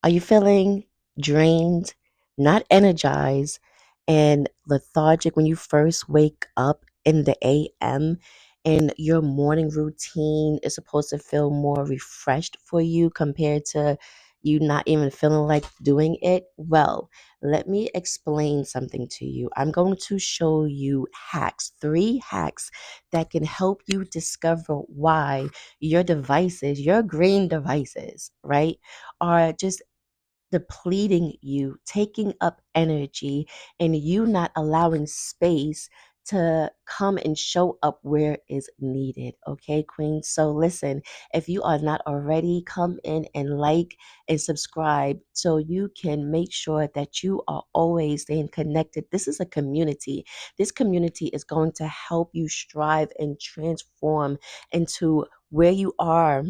Are you feeling drained, not energized, and lethargic when you first wake up in the AM and your morning routine is supposed to feel more refreshed for you compared to you not even feeling like doing it? Well, let me explain something to you. I'm going to show you hacks, 3 hacks that can help you discover why your devices, your green devices, right, are just depleting you, taking up energy, and you not allowing space to come and show up where is needed. Okay, Queen? So listen, if you are not already, come in and like and subscribe so you can make sure that you are always staying connected. This is a community. This community is going to help you strive and transform into where you are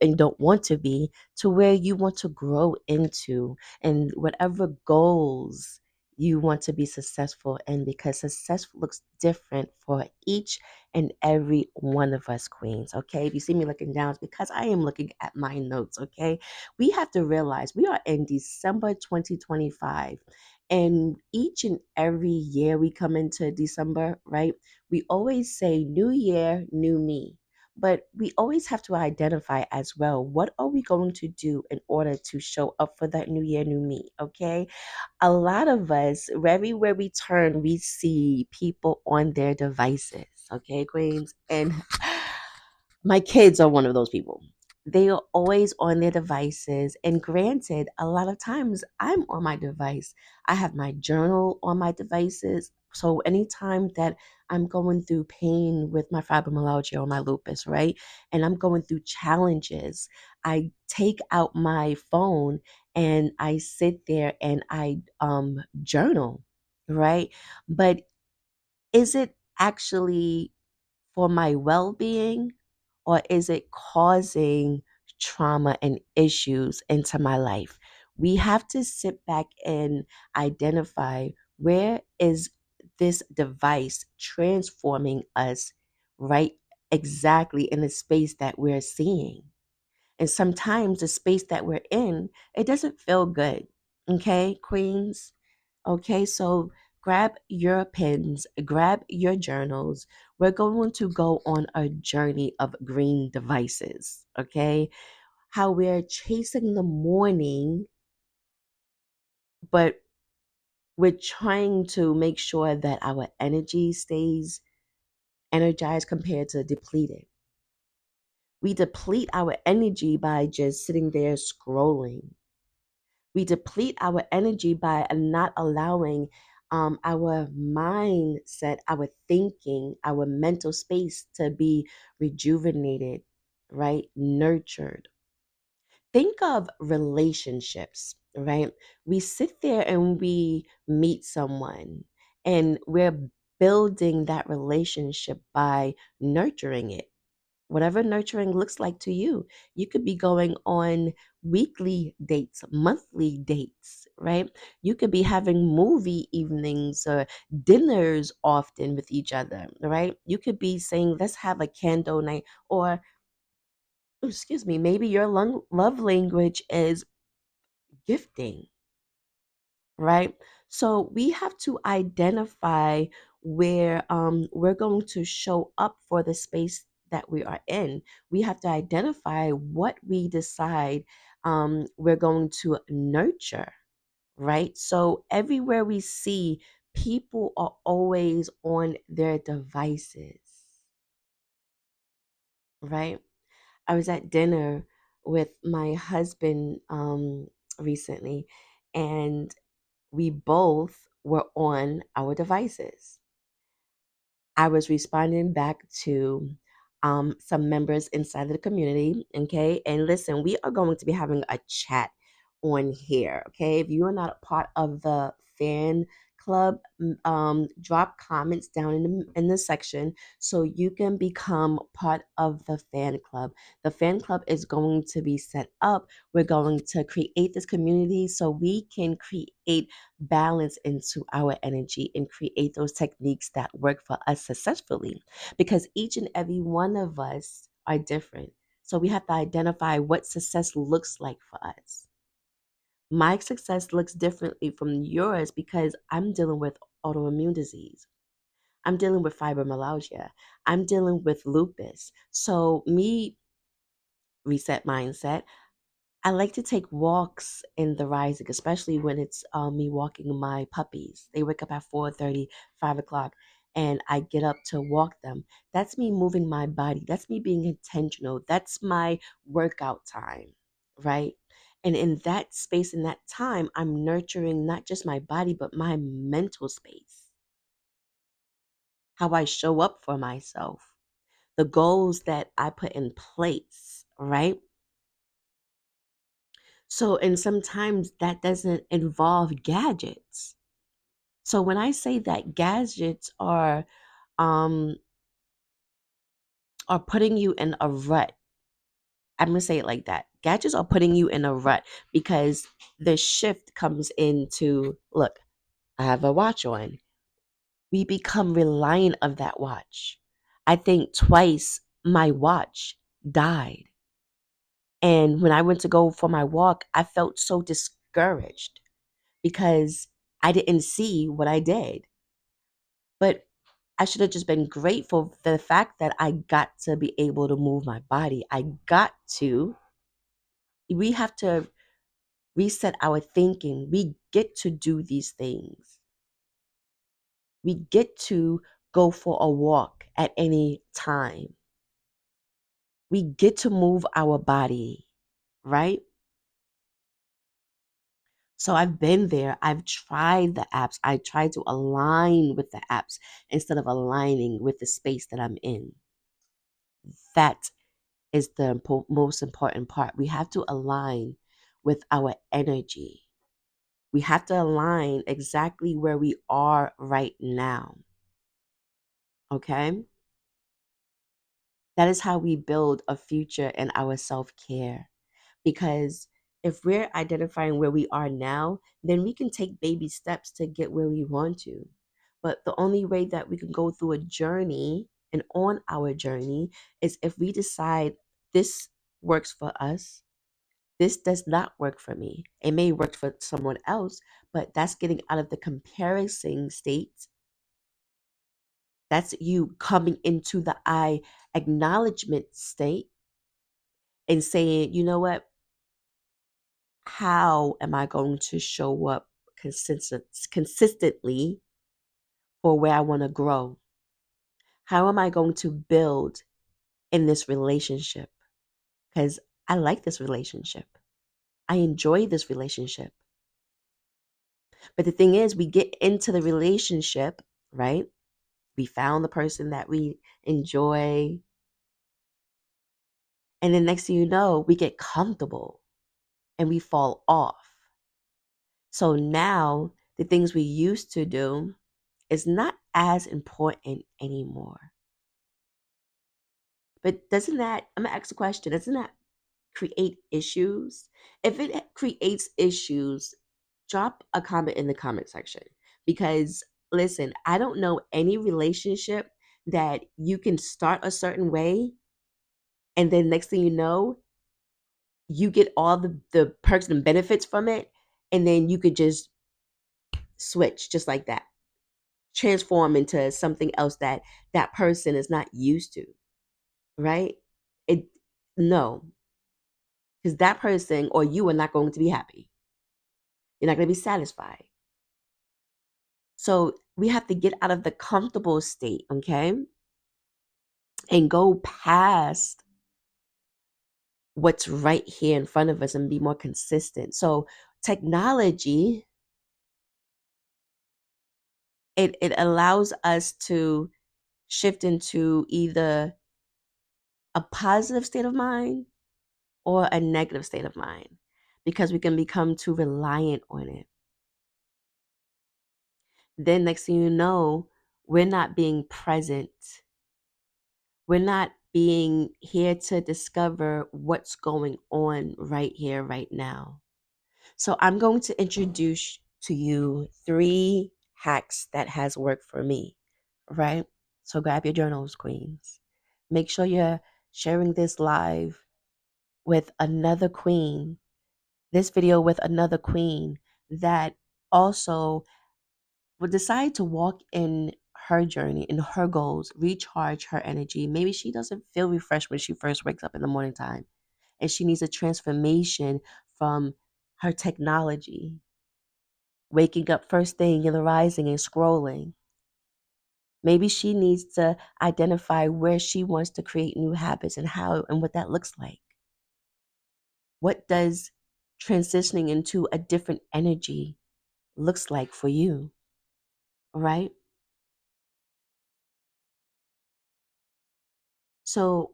and don't want to be to where you want to grow into and whatever goals you want to be successful in, because success looks different for each and every one of us, queens. Okay, if you see me looking down, it's because I am looking at my notes. Okay, we have to realize we are in December 2025, and each and every year we come into December, right, we always say new year, new me. But we always have to identify as well, what are we going to do in order to show up for that new year, new me? Okay. A lot of us, everywhere we turn, we see people on their devices. Okay, queens. And my kids are one of those people. They are always on their devices. And granted, a lot of times I'm on my device. I have my journal on my devices. So anytime that I'm going through pain with my fibromyalgia or my lupus, right? And I'm going through challenges, I take out my phone and I sit there and I journal, right? But is it actually for my well-being, or is it causing trauma and issues into my life? We have to sit back and identify, where is this device transforming us, right, exactly in the space that we're seeing. And sometimes the space that we're in, it doesn't feel good. Okay, queens? Okay, so grab your pens, grab your journals. We're going to go on a journey of green devices. Okay, how we're chasing the morning, but we're trying to make sure that our energy stays energized compared to depleted. We deplete our energy by just sitting there scrolling. We deplete our energy by not allowing our mindset, our thinking, our mental space to be rejuvenated, right? Nurtured. Think of relationships, right? We sit there and we meet someone and we're building that relationship by nurturing it, whatever nurturing looks like to you. You could be going on weekly dates, monthly dates, right? You could be having movie evenings or dinners often with each other, right? You could be saying, let's have a candle night, or, excuse me, maybe your love language is gifting, right? So we have to identify where we're going to show up for the space that we are in. We have to identify what we decide we're going to nurture, right? So everywhere we see, people are always on their devices, right? I was at dinner with my husband recently, and we both were on our devices. I was responding back to some members inside of the community. Okay. And listen, we are going to be having a chat on here. Okay. If you are not a part of the fan club, drop comments down in the section so you can become part of the fan club. The fan club is going to be set up. We're going to create this community so we can create balance into our energy and create those techniques that work for us successfully, because each and every one of us are different. So we have to identify what success looks like for us. My success looks differently from yours because I'm dealing with autoimmune disease. I'm dealing with fibromyalgia. I'm dealing with lupus. So, me, reset mindset. I like to take walks in the rising, especially when it's me walking my puppies. They wake up at 4:30, 5 o'clock, and I get up to walk them. That's me moving my body. That's me being intentional. That's my workout time, right? And in that space, in that time, I'm nurturing not just my body, but my mental space, how I show up for myself, the goals that I put in place, right? So, and sometimes that doesn't involve gadgets. So when I say that gadgets um are putting you in a rut, I'm gonna say it like that. Gadgets are putting you in a rut because the shift comes into, look, I have a watch on. We become reliant of that watch. I think twice my watch died. And when I went to go for my walk, I felt so discouraged because I didn't see what I did. But I should have just been grateful for the fact that I got to be able to move my body. We have to reset our thinking. We get to do these things. We get to go for a walk at any time. We get to move our body, right? So I've been there. I've tried the apps. I try to align with the apps instead of aligning with the space that I'm in. That is the most important part. We have to align with our energy. We have to align exactly where we are right now. Okay? That is how we build a future in our self care. Because if we're identifying where we are now, then we can take baby steps to get where we want to. But the only way that we can go through a journey and on our journey is if we decide this works for us. This does not work for me. It may work for someone else, but that's getting out of the comparison state. That's you coming into the I acknowledgement state and saying, you know what? How am I going to show up consistently for where I want to grow? How am I going to build in this relationship? Because I like this relationship. I enjoy this relationship. But the thing is, we get into the relationship, right? We found the person that we enjoy. And then next thing you know, we get comfortable and we fall off. So now the things we used to do is not as important anymore. But doesn't that, I'm going to ask a question, doesn't that create issues? If it creates issues, drop a comment in the comment section. Because listen, I don't know any relationship that you can start a certain way and then next thing you know, you get all the perks and benefits from it, and then you could just switch just like that, transform into something else that that person is not used to, right? It No, because that person or you are not going to be happy. You're not going to be satisfied. So we have to get out of the comfortable state, okay, and go past what's right here in front of us and be more consistent. So technology, it allows us to shift into either a positive state of mind or a negative state of mind because we can become too reliant on it. Then, next thing you know, we're not being present. We're not being here to discover what's going on right here, right now. So, I'm going to introduce to you 3 hacks that has worked for me, right? So, grab your journals, queens. Make sure you're sharing this live with another queen this video with another queen that also will decide to walk in her journey, in her goals, recharge her energy. Maybe she doesn't feel refreshed when she first wakes up in the morning time, and she needs a transformation from her technology, waking up first thing in the rising and scrolling. Maybe she needs to identify where she wants to create new habits and how and what that looks like. What does transitioning into a different energy looks like for you, right? So,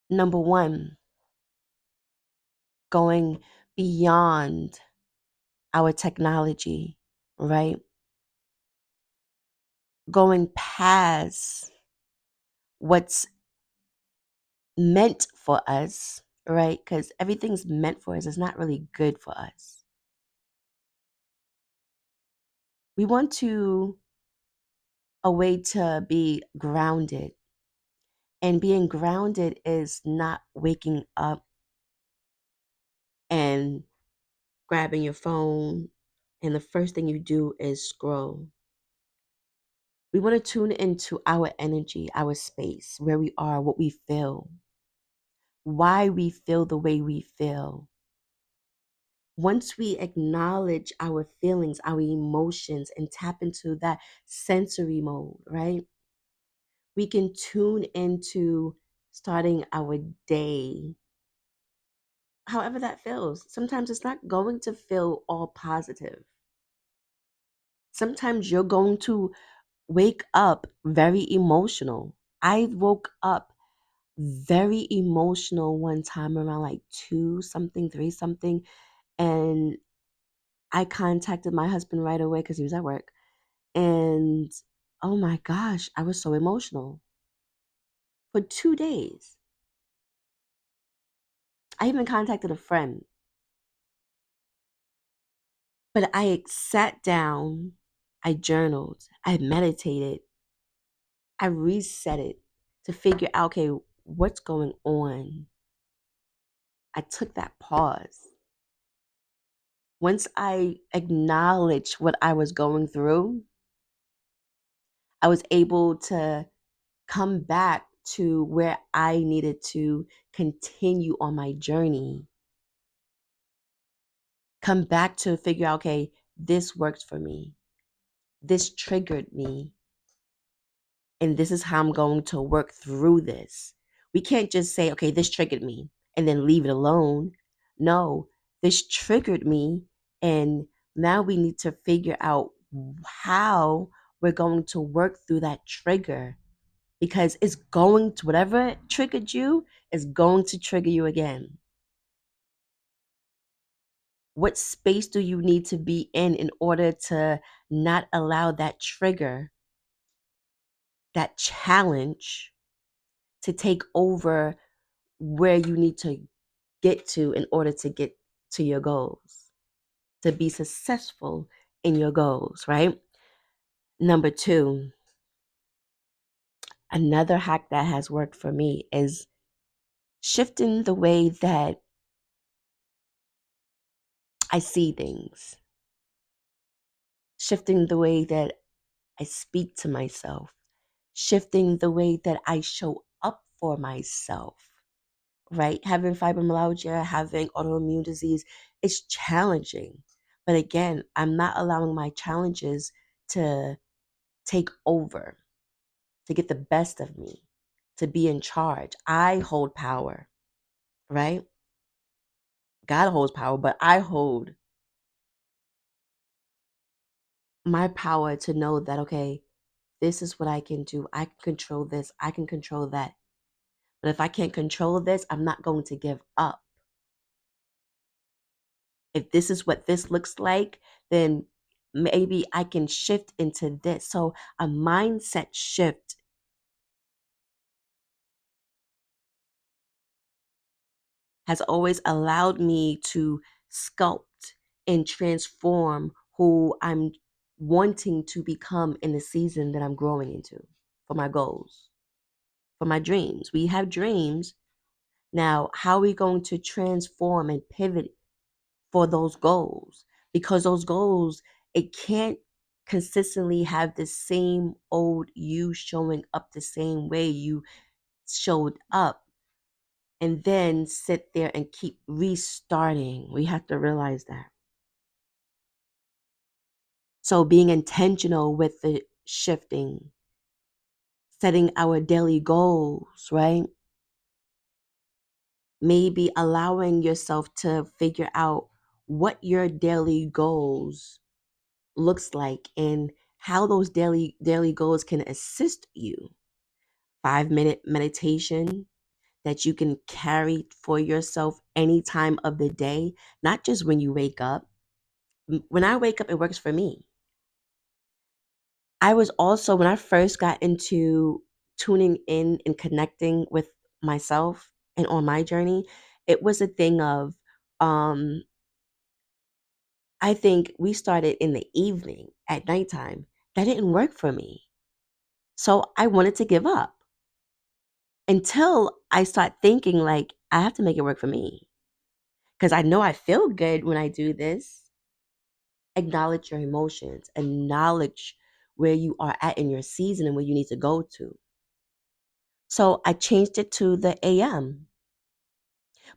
number one, going beyond our technology, right? Going past what's meant for us, right? Because everything's meant for us is not really good for us. We want to a way to be grounded. And being grounded is not waking up and grabbing your phone and the first thing you do is scroll. We want to tune into our energy, our space, where we are, what we feel, why we feel the way we feel. Once we acknowledge our feelings, our emotions, and tap into that sensory mode, right? We can tune into starting our day however that feels. Sometimes it's not going to feel all positive. Sometimes you're going to wake up very emotional. I woke up very emotional one time around like 2 something, 3 something. And I contacted my husband right away because he was at work. And oh my gosh, I was so emotional for 2 days. I even contacted a friend, but I sat down, I journaled, I meditated, I reset it to figure out, okay, what's going on? I took that pause. Once I acknowledged what I was going through, I was able to come back to where I needed to continue on my journey. Come back to figure out, okay, this works for me. This triggered me. And this is how I'm going to work through this. We can't just say, okay, this triggered me and then leave it alone. No, this triggered me. And now we need to figure out how we're going to work through that trigger because it's going to, whatever triggered you is going to trigger you again. What space do you need to be in order to not allow that trigger, that challenge to take over where you need to get to in order to get to your goals, to be successful in your goals, right? Number two, another hack that has worked for me is shifting the way that I see things, shifting the way that I speak to myself, shifting the way that I show up for myself, right? Having fibromyalgia, having autoimmune disease, it's challenging. But again, I'm not allowing my challenges to take over, to get the best of me, to be in charge. I hold power, right? God holds power, but I hold my power to know that, okay, this is what I can do. I can control this. I can control that. But if I can't control this, I'm not going to give up. If this is what this looks like, then maybe I can shift into this. So a mindset shift has always allowed me to sculpt and transform who I'm wanting to become in the season that I'm growing into for my goals, for my dreams. We have dreams. Now, how are we going to transform and pivot for those goals? Because those goals, it can't consistently have the same old you showing up the same way you showed up and then sit there and keep restarting. We have to realize that. So being intentional with the shifting, setting our daily goals, right? Maybe allowing yourself to figure out what your daily goals looks like and how those daily goals can assist you. 5-minute meditation that you can carry for yourself any time of the day, not just when you wake up. When I wake up, it works for me. I was also, when I first got into tuning in and connecting with myself and on my journey, it was a thing of, um, I think we started in the evening at nighttime. That didn't work for me. So I wanted to give up until I start thinking like I have to make it work for me because I know I feel good when I do this. Acknowledge your emotions, acknowledge where you are at in your season and where you need to go to. So I changed it to the AM.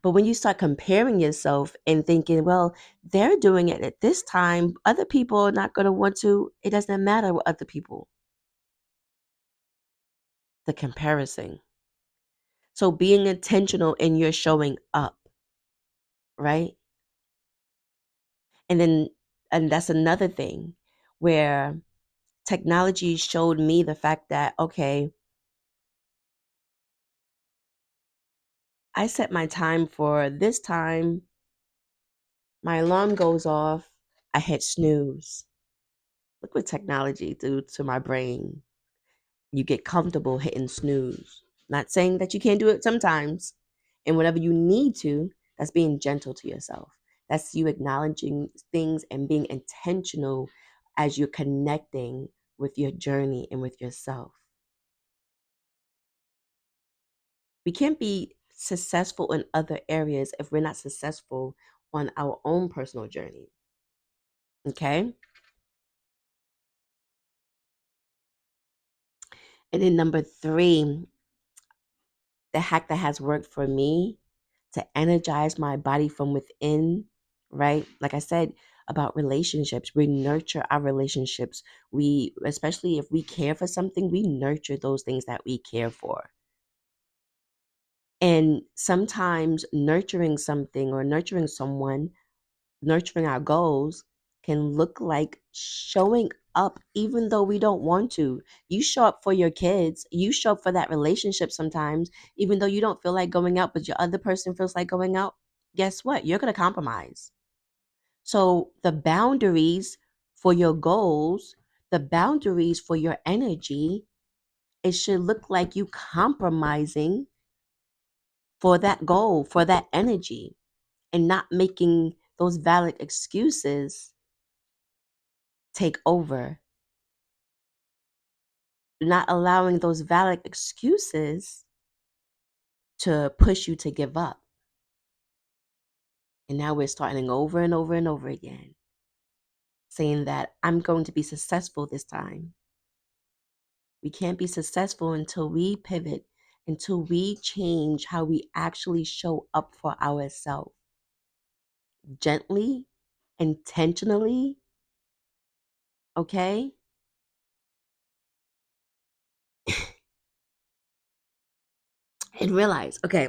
But when you start comparing yourself and thinking, well, they're doing it at this time, other people are not going to want to, it doesn't matter what other people, the comparison. So being intentional in your showing up, right? And then, and that's another thing where technology showed me the fact that, okay, I set my time for this time, my alarm goes off, I hit snooze. Look what technology do to my brain. You get comfortable hitting snooze. Not saying that you can't do it sometimes. And whenever you need to, that's being gentle to yourself. That's you acknowledging things and being intentional as you're connecting with your journey and with yourself. We can't be successful in other areas if we're not successful on our own personal journey. Okay? And then number 3, the hack that has worked for me to energize my body from within, right? Like I said about relationships, we nurture our relationships. We, especially if we care for something, we nurture those things that we care for. And sometimes nurturing something or nurturing someone, nurturing our goals can look like showing up even though we don't want to. You show up for your kids, you show up for that relationship sometimes, even though you don't feel like going out, but your other person feels like going out. Guess what? You're going to compromise. So the boundaries for your goals, the boundaries for your energy, it should look like you compromising for that goal, for that energy, and not making those valid excuses take over, not allowing those valid excuses to push you to give up. And now we're starting over and over and over again, saying that I'm going to be successful this time. We can't be successful until we pivot, until we change how we actually show up for ourselves gently, intentionally, okay? And realize, okay,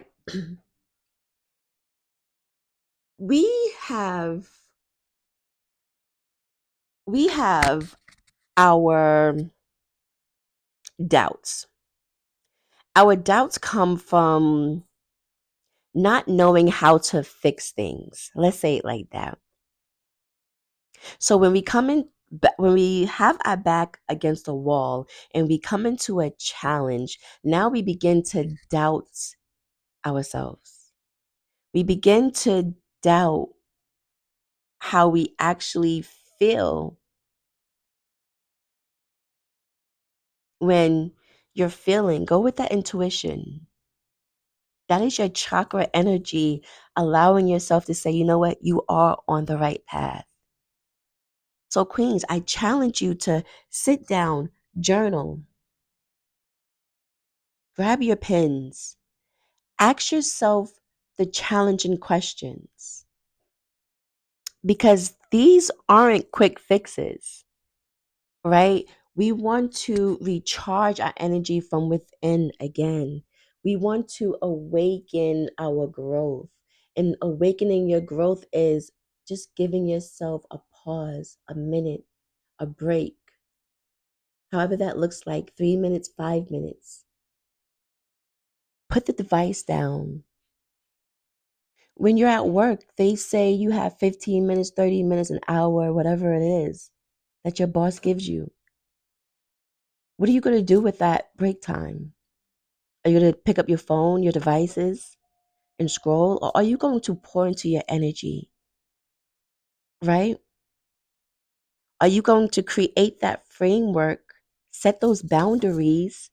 we have we have our doubts. Our doubts come from not knowing how to fix things. Let's say it like that. So when we come in, when we have our back against a wall and we come into a challenge, now we begin to doubt ourselves. We begin to doubt how we actually feel when you're feeling. Go with that intuition. That is your chakra energy, allowing yourself to say, you know what, you are on the right path. So, Queens, I challenge you to sit down, journal, grab your pens, ask yourself the challenging questions because these aren't quick fixes, right? We want to recharge our energy from within again. We want to awaken our growth. And awakening your growth is just giving yourself a pause, a minute, a break. However, that looks like 3 minutes, 5 minutes. Put the device down. When you're at work, they say you have 15 minutes, 30 minutes, an hour, whatever it is that your boss gives you. What are you going to do with that break time? Are you going to pick up your phone, your devices, and scroll? Or are you going to pour into your energy, right? Are you going to create that framework, set those boundaries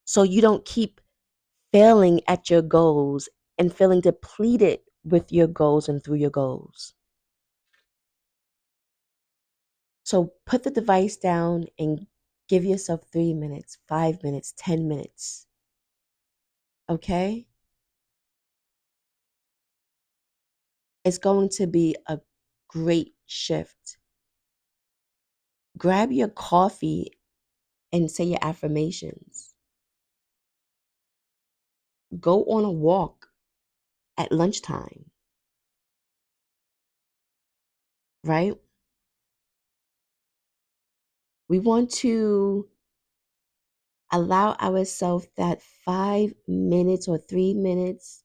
so you don't keep failing at your goals and feeling depleted with your goals and through your goals? So put the device down and give yourself 3 minutes, 5 minutes, 10 minutes. Okay? It's going to be a great shift. Grab your coffee and say your affirmations. Go on a walk at lunchtime, right? We want to allow ourselves that 5 minutes or 3 minutes.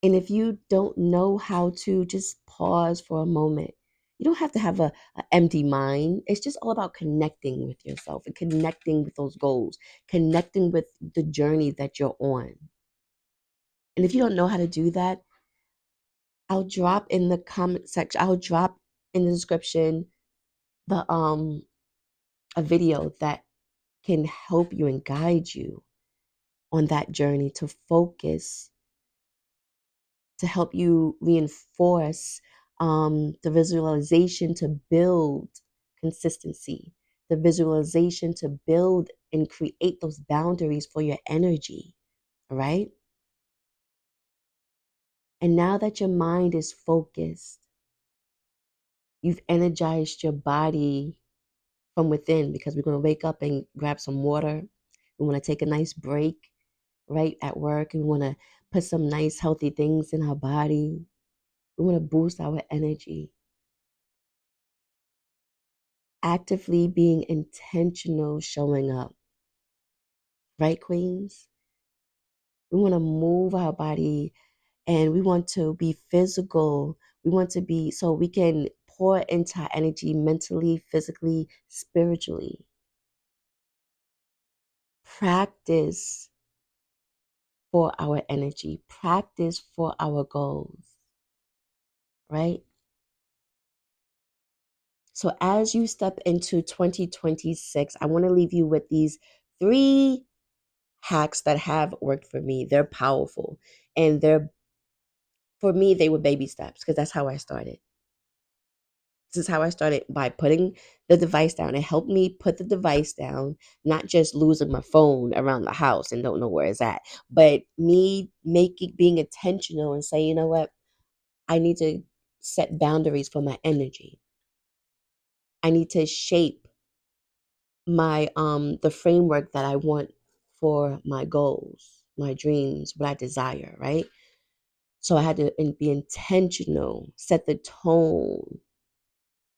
And if you don't know how to, just pause for a moment. You don't have to have a empty mind. It's just all about connecting with yourself and connecting with those goals, connecting with the journey that you're on. And if you don't know how to do that, I'll drop in the comment section, I'll drop in the description the a video that can help you and guide you on that journey to focus, to help you reinforce the visualization to build consistency, the visualization to build and create those boundaries for your energy, right? And now that your mind is focused, you've energized your body from within because we're going to wake up and grab some water. We want to take a nice break right at work. We want to put some nice healthy things in our body. We want to boost our energy. Actively being intentional, showing up, right, Queens? We want to move our body and we want to be physical. We want to be so we can pour into our energy mentally, physically, spiritually. Practice for our energy, practice for our goals, right? So as you step into 2026, I want to leave you with these three hacks that have worked for me. They're powerful. And they're for me, they were baby steps because that's how I started. This is how I started by putting the device down. It helped me put the device down, not just losing my phone around the house and don't know where it's at, but me making being intentional and say, you know what, I need to set boundaries for my energy. I need to shape my the framework that I want for my goals, my dreams, what I desire, right? So I had to be intentional, set the tone.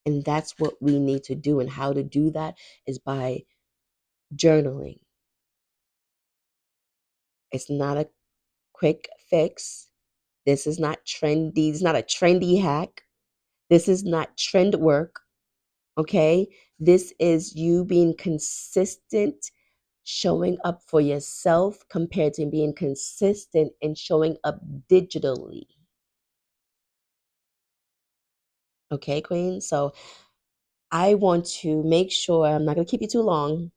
And that's what we need to do. And how to do that is by journaling. It's not a quick fix. This is not trendy. It's not a trendy hack. This is not trend work. Okay. This is you being consistent, showing up for yourself compared to being consistent and showing up digitally. Okay, Queen. So I want to make sure I'm not going to keep you too long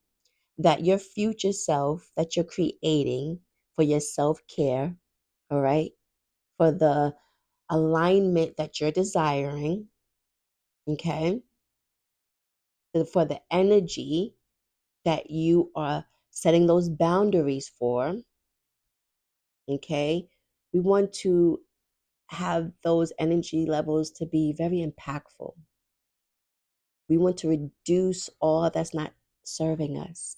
that your future self that you're creating for your self-care, all right, for the alignment that you're desiring, okay, for the energy that you are setting those boundaries for, okay, we want to have those energy levels to be very impactful. We want to reduce all that's not serving us.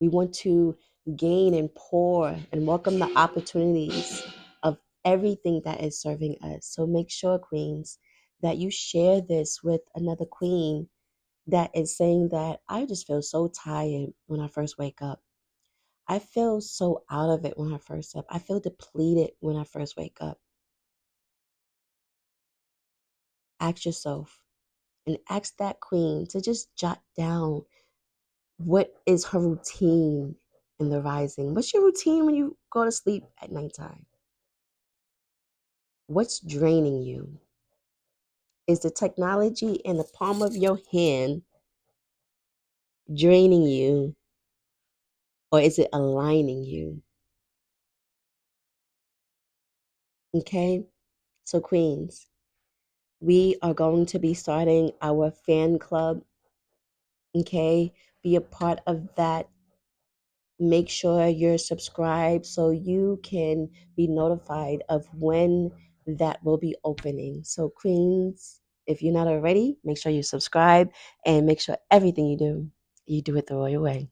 We want to gain and pour and welcome the opportunities of everything that is serving us. So make sure, queens, that you share this with another queen that is saying that I just feel so tired when I first wake up. I feel so out of it when I first up. I feel depleted when I first wake up. Ask yourself and ask that queen to just jot down what is her routine in the rising. What's your routine when you go to sleep at nighttime? What's draining you? Is the technology in the palm of your hand draining you, or is it aligning you? Okay, so queens, we are going to be starting our fan club. Okay, be a part of that. Make sure you're subscribed so you can be notified of when that will be opening. So, queens, if you're not already, make sure you subscribe and make sure everything you do it the royal way.